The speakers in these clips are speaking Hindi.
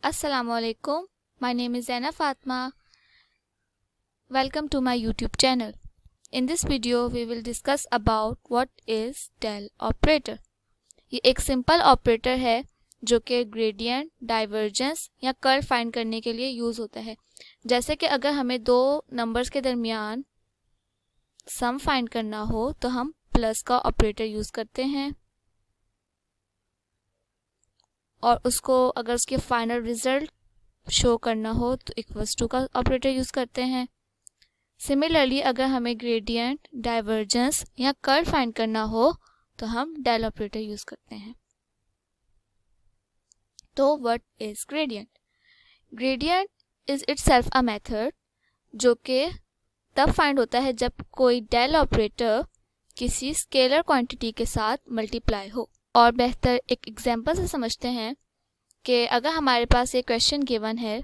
Assalamualaikum. My name is Zaina Fatma. Welcome to my YouTube channel. In this video we will discuss about what is del operator. ये एक सिंपल ऑपरेटर है जो कि ग्रेडियंट, डाइवर्जेंस या कर्ल फाइंड करने के लिए यूज़ होता है। जैसे कि अगर हमें दो नंबर्स के दरमियान सम फाइंड करना हो तो हम प्लस का ऑपरेटर यूज़ करते हैं, और उसको अगर उसके फाइनल रिजल्ट शो करना हो तो इक्वल्स टू का ऑपरेटर यूज़ करते हैं। सिमिलरली अगर हमें ग्रेडियंट, डाइवर्जेंस या कर्ल फाइंड करना हो तो हम डेल ऑपरेटर यूज़ करते हैं। तो what is gradient? Gradient is itself a method जो कि तब फाइंड होता है जब कोई डेल ऑपरेटर किसी स्केलर क्वांटिटी के साथ मल्टीप्लाई हो। और बेहतर एक एग्जांपल से समझते हैं कि अगर हमारे पास एक क्वेश्चन गिवन है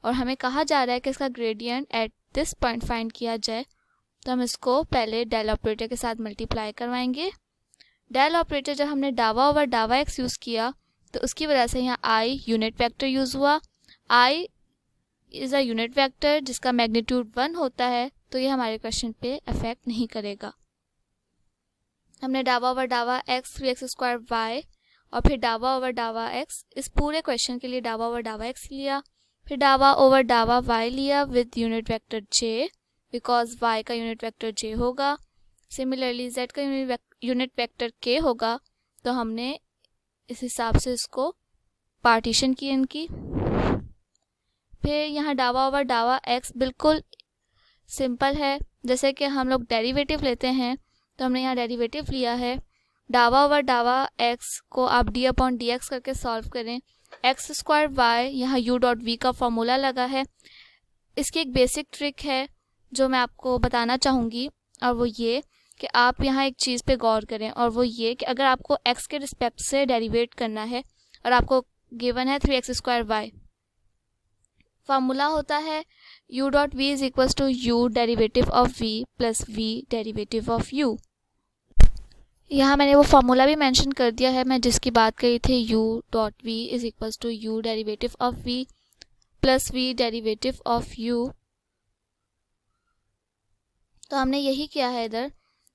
और हमें कहा जा रहा है कि इसका gradient at this point find किया जाए, तो हम इसको पहले डेल ऑपरेटर के साथ मल्टीप्लाई करवाएंगे। डेल ऑपरेटर जब हमने डावा ओवर डावा एक्स यूज़ किया तो उसकी वजह से यहाँ आई यूनिट वेक्टर यूज़ हुआ। I is a unit vector जिसका मैग्नीट्यूड 1 होता है, तो ये हमारे क्वेश्चन पे अफेक्ट नहीं करेगा। हमने डावा ओवर डावा एक्स 3x² y और फिर डावा ओवर डावा x, इस पूरे क्वेश्चन के लिए डावा ओवर डावा x लिया, फिर डावा ओवर डावा y लिया with unit vector j, because y का यूनिट वेक्टर j होगा। सिमिलरली z का यूनिट वेक्टर k होगा, तो हमने इस हिसाब से इसको पार्टीशन की इनकी। फिर यहाँ डावा ओवर डावा x बिल्कुल सिंपल है, जैसे कि हम लोग डेरिवेटिव लेते हैं तो हमने यहाँ डेरिवेटिव लिया है। डावा ओवर डावा x को आप d अपॉन डी एक्स करके सॉल्व करें। x² y, यहाँ u डॉट v का फॉर्मूला लगा है। इसकी एक बेसिक ट्रिक है जो मैं आपको बताना चाहूँगी, और वो ये कि आप यहाँ एक चीज़ पे गौर करें, और वो ये कि अगर आपको x के रिस्पेक्ट से डेरिवेट करना है और आपको गिवन है 3x² y, फार्मूला होता है u dot v is equals to u derivative of v plus v derivative of u। यहाँ मैंने वो फार्मूला भी मेंशन कर दिया है, मैं जिसकी बात करी थी, u dot v is equals to u derivative of v plus v derivative of u। तो हमने यही किया है। इधर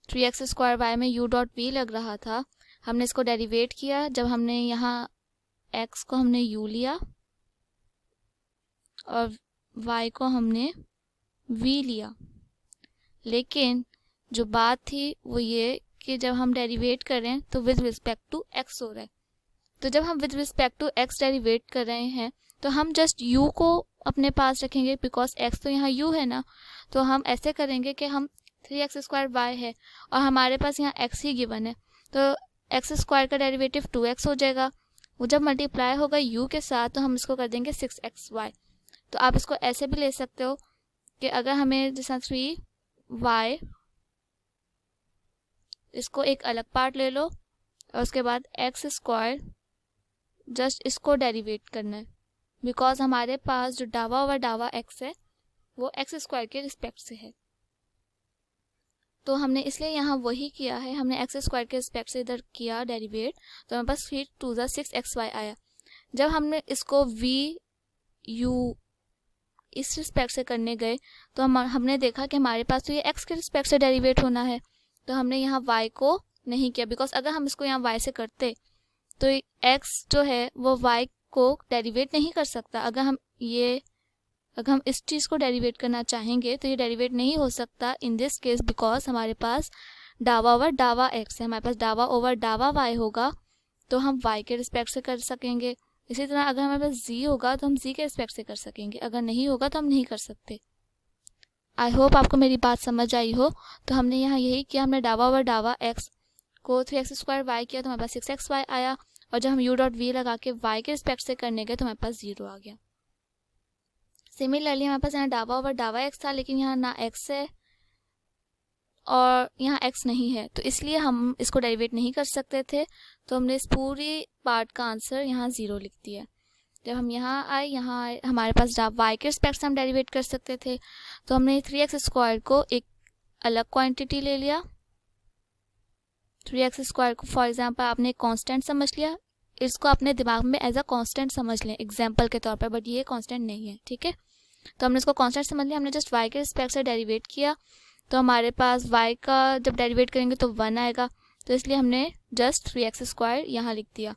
3x² y में u डॉट v लग रहा था, हमने इसको डेरिवेट किया। जब हमने यहाँ x को हमने u लिया और y को हमने v लिया, लेकिन जो बात थी वो ये कि जब हम डेरिवेट करें तो विद रिस्पेक्ट टू x हो रहा है। तो जब हम with respect to x derivate कर रहे हैं तो हम जस्ट u को अपने पास रखेंगे, बिकॉज x तो यहाँ u है ना। तो हम ऐसे करेंगे कि हम 3x² y है और हमारे पास यहाँ x ही गिवन है, तो x² का डेरिवेटिव 2x हो जाएगा। वो जब मल्टीप्लाई होगा u के साथ तो हम इसको कर देंगे 6xy। तो आप इसको ऐसे भी ले सकते हो कि अगर हमें जैसा 3y, इसको एक अलग पार्ट ले लो और उसके बाद x², जस्ट इसको डेरिवेट करना है, बिकॉज हमारे पास जो डावा ओवर डावा x है वो x² के रिस्पेक्ट से है। तो हमने इसलिए यहाँ वही किया है, हमने x² के रिस्पेक्ट से इधर किया डेरिवेट, तो हमारे पास फिर 2 6xy आया। जब हमने इसको v u इस रिस्पेक्ट से करने गए तो हमने देखा कि हमारे पास तो ये x के रिस्पेक्ट से डेरिवेट होना है, तो हमने यहाँ y को नहीं किया, बिकॉज अगर हम इसको यहाँ y से करते तो x जो है वो y को डेरिवेट नहीं कर सकता। अगर हम इस चीज़ को डेरिवेट करना चाहेंगे तो ये डेरिवेट नहीं हो सकता इन दिस केस, बिकॉज हमारे पास डावा ओवर डावा x है। हमारे पास डावा ओवर डावा y होगा तो हम y के रिस्पेक्ट से कर सकेंगे। इसी तरह अगर हमारे पास z होगा तो हम z के रिस्पेक्ट से कर सकेंगे, अगर नहीं होगा तो हम नहीं कर सकते। आई होप आपको मेरी बात समझ आई हो। तो हमने यहाँ यही किया, हमने डावा ओवर डावा x को 3x² y किया तो हमारे पास 6xy आया, और जब हम u डॉट v लगा के y के रिस्पेक्ट से करने गए तो हमारे पास 0 आ गया। सिमिलरली हमारे पास यहाँ डावा ओवर डावा x था, लेकिन यहाँ ना x है और यहाँ x नहीं है, तो इसलिए हम इसको डेरिवेट नहीं कर सकते थे। तो हमने इस पूरी पार्ट का आंसर यहाँ 0 लिख दिया। जब हम यहाँ आए हमारे पास y के रिस्पेक्ट से हम डेरिवेट कर सकते थे, तो हमने 3x² को एक अलग क्वांटिटी ले लिया। 3x² को फॉर एग्जांपल आपने एक कांस्टेंट समझ लिया, इसको अपने दिमाग में एज अ कांस्टेंट समझ लें एग्जांपल के तौर पर, बट ये कांस्टेंट नहीं है, ठीक है। तो हमने इसको कांस्टेंट समझ लिया, हमने जस्ट y के रिस्पेक्ट से डेरिवेट किया, तो हमारे पास y का जब डेरिवेट करेंगे तो 1 आएगा, तो इसलिए हमने जस्ट 3x² यहाँ लिख दिया।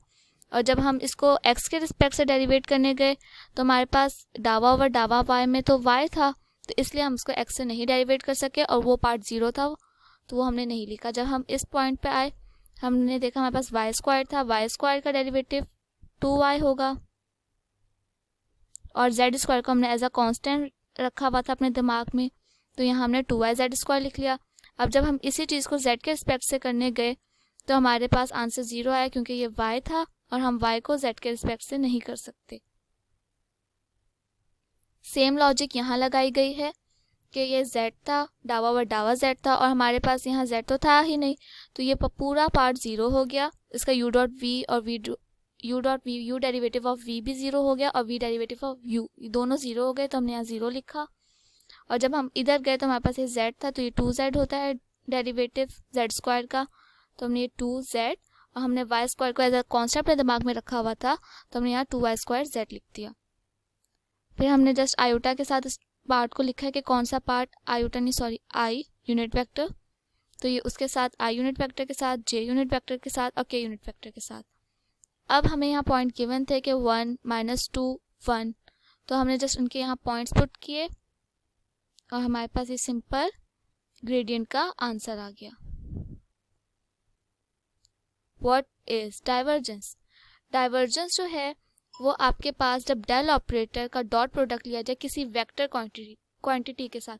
और जब हम इसको x के रिस्पेक्ट से डेरिवेट करने गए तो हमारे पास डावा ओवर डावा y में तो y था, तो इसलिए हम इसको x से नहीं डेरिवेट कर सके, और वो पार्ट 0 था तो वो हमने नहीं लिखा। जब हम इस पॉइंट पे आए हमने देखा हमारे पास y² था, y² का डेरिवेटिव 2y होगा, और z² को हमने एज अ कांस्टेंट रखा हुआ था अपने दिमाग में, तो यहाँ हमने 2yz² लिख लिया। अब जब हम इसी चीज़ को z के रिस्पेक्ट से करने गए तो हमारे पास आंसर 0 आया, क्योंकि ये y था और हम y को z के रिस्पेक्ट से नहीं कर सकते। सेम लॉजिक यहाँ लगाई गई है कि ये z था, डावा ओवर डावा z था, और हमारे पास यहाँ z तो था ही नहीं, तो ये पूरा पार्ट 0 हो गया। इसका u.v और u.v u derivative of v भी 0 हो गया, और v डेरिवेटिव ऑफ u दोनों 0 हो गए, तो हमने यहाँ 0 लिखा। और जब हम इधर गए तो हमारे पास ये z था, तो ये 2z होता है डेरिवेटिव z² का, तो हमने ये 2z, और हमने y² को एज अ कॉन्सेप्ट अपने दिमाग में रखा हुआ था, तो हमने यहाँ 2y² लिख दिया। फिर हमने जस्ट आयोटा के साथ इस पार्ट को लिखा है कि कौन सा पार्ट, आयोटा नहीं सॉरी i यूनिट वेक्टर, तो ये उसके साथ i यूनिट वेक्टर के साथ, j यूनिट वेक्टर के साथ और k यूनिट वेक्टर के साथ। अब हमें यहाँ पॉइंट गिवन थे कि 1 -2 1, तो हमने जस्ट उनके यहाँ पॉइंट्स पुट किए और हमारे पास ये सिंपल ग्रेडियंट का आंसर आ गया। What is divergence? डाइवर्जेंस जो है वो आपके पास जब डेल ऑपरेटर का डॉट प्रोडक्ट लिया जाए किसी वेक्टर क्वांटिटी के साथ,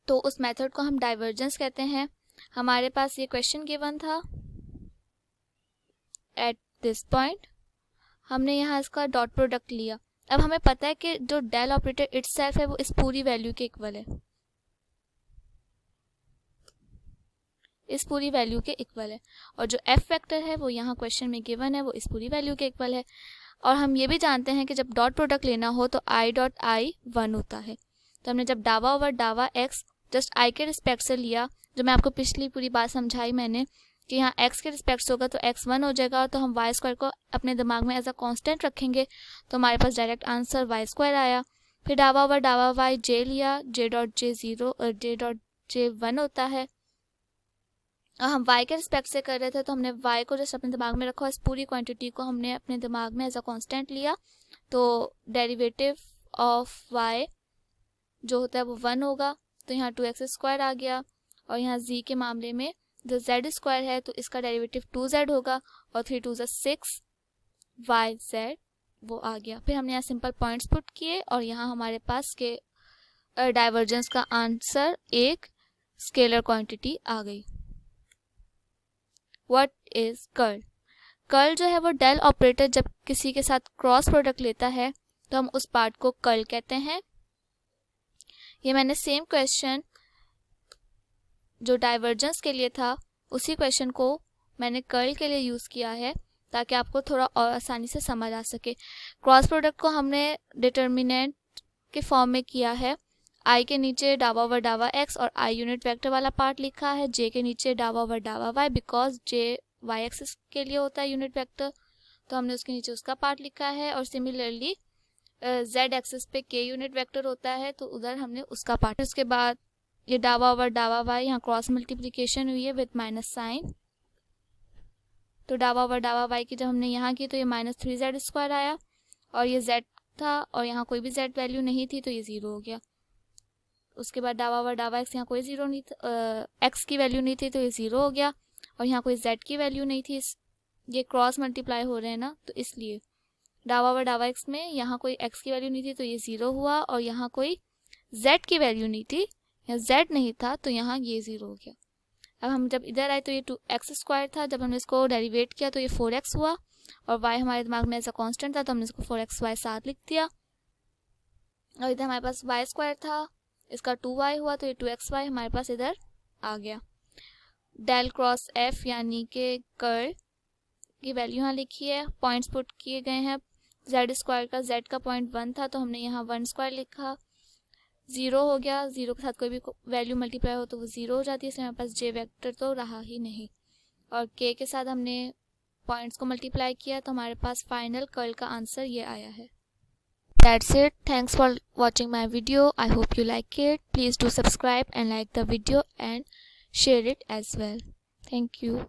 तो उस मेथड को हम डाइवर्जेंस कहते हैं। हमारे पास ये क्वेश्चन गिवन था, एट दिस पॉइंट हमने यहाँ इसका डॉट प्रोडक्ट लिया। अब हमें पता है कि जो डेल ऑपरेटर इटसेल्फ है वो इस पूरी वैल्यू के इक्वल है, इस पूरी वैल्यू के इक्वल है, और जो f वेक्टर है वो यहाँ क्वेश्चन में गिवन है वो इस पूरी वैल्यू के इक्वल है। और हम ये भी जानते हैं कि जब डॉट प्रोडक्ट लेना हो तो i.i 1 होता है, तो हमने जब डावा ओवर डावा x जस्ट i के रिस्पेक्ट से लिया, जो मैं आपको पिछली पूरी बात समझाई मैंने कि यहाँ x के रिस्पेक्ट से होगा तो x 1 हो जाएगा, तो हम y² को अपने दिमाग में एज अ कांस्टेंट रखेंगे, तो हमारे पास डायरेक्ट आंसर y² आया। फिर डावा ओवर डावा y j लिया, j.j 1 होता है, और हम y के रिस्पेक्ट से कर रहे थे तो हमने y को जस्ट अपने दिमाग में रखा, इस पूरी क्वांटिटी को हमने अपने दिमाग में एज अ कांस्टेंट लिया, तो डेरिवेटिव ऑफ y जो होता है वो 1 होगा, तो यहाँ 2x² आ गया, और यहाँ z के मामले में जो z² है तो इसका डेरिवेटिव 2z होगा, और 3 2 6 yz वो आ गया। फिर हमने यहाँ सिंपल पॉइंट्स पुट किए और यहाँ हमारे पास के डाइवर्जेंस का आंसर एक स्केलर क्वांटिटी आ गई। What is curl? कर्ल जो है वो डेल ऑपरेटर जब किसी के साथ क्रॉस प्रोडक्ट लेता है तो हम उस पार्ट को कर्ल कहते हैं। ये मैंने सेम क्वेश्चन जो डाइवर्जेंस के लिए था उसी क्वेश्चन को मैंने कर्ल के लिए यूज़ किया है ताकि आपको थोड़ा और आसानी से समझ आ सके। क्रॉस प्रोडक्ट को हमने डिटर्मिनेंट के फॉर्म में किया है, i के नीचे डावा ओवर डावा x और i यूनिट वेक्टर वाला पार्ट लिखा है, j के नीचे डावा ओवर डावा y because j y axis के लिए होता है यूनिट वेक्टर, तो हमने उसके नीचे उसका पार्ट लिखा है। और सिमिलरली z एक्सिस पे k यूनिट वेक्टर होता है तो उधर हमने उसका पार्ट। उसके बाद ये डावा ओवर डावा y यहाँ क्रॉस मल्टीप्लिकेशन हुई है विद माइनस साइन, तो डावा ओवर डावा y की जब हमने यहाँ की तो ये -3z² आया, और ये z था और यहाँ कोई भी z वैल्यू नहीं थी तो ये 0 हो गया। उसके बाद डावा ओवर डावा x यहाँ कोई 0 नहीं था, x की वैल्यू नहीं थी तो ये 0 हो गया, और यहाँ कोई z की वैल्यू नहीं थी, ये क्रॉस मल्टीप्लाई हो रहे हैं ना, तो इसलिए डावा ओवर डावा x में यहाँ कोई x की वैल्यू नहीं थी तो ये 0 हुआ, और यहाँ कोई z की वैल्यू नहीं थी, यहाँ z नहीं था तो यहाँ ये 0 हो गया। अब हम जब इधर आए तो ये 2x² था, जब हमने इसको डेरिवेट किया तो ये 4x हुआ, और y हमारे दिमाग में ऐसा कांस्टेंट था तो हमने इसको 4xy साथ लिख दिया, और इधर हमारे पास y² था, इसका 2y हुआ तो ये 2xy हमारे पास इधर आ गया। डेल क्रॉस f यानी कि कर्ल की वैल्यू यहाँ लिखी है, पॉइंट्स पुट किए गए हैं। z² का z का पॉइंट 1 था तो हमने यहाँ 1² लिखा, 0 हो गया, 0 के साथ कोई भी वैल्यू मल्टीप्लाई हो तो वो 0 हो जाती है, इसलिए हमारे पास j वेक्टर तो रहा ही नहीं। और k के साथ हमने पॉइंट्स को मल्टीप्लाई किया तो हमारे पास फाइनल कर्ल का आंसर ये आया है। That's it. Thanks for watching my video. I hope you like it. Please do subscribe and like the video and share it as well. Thank you.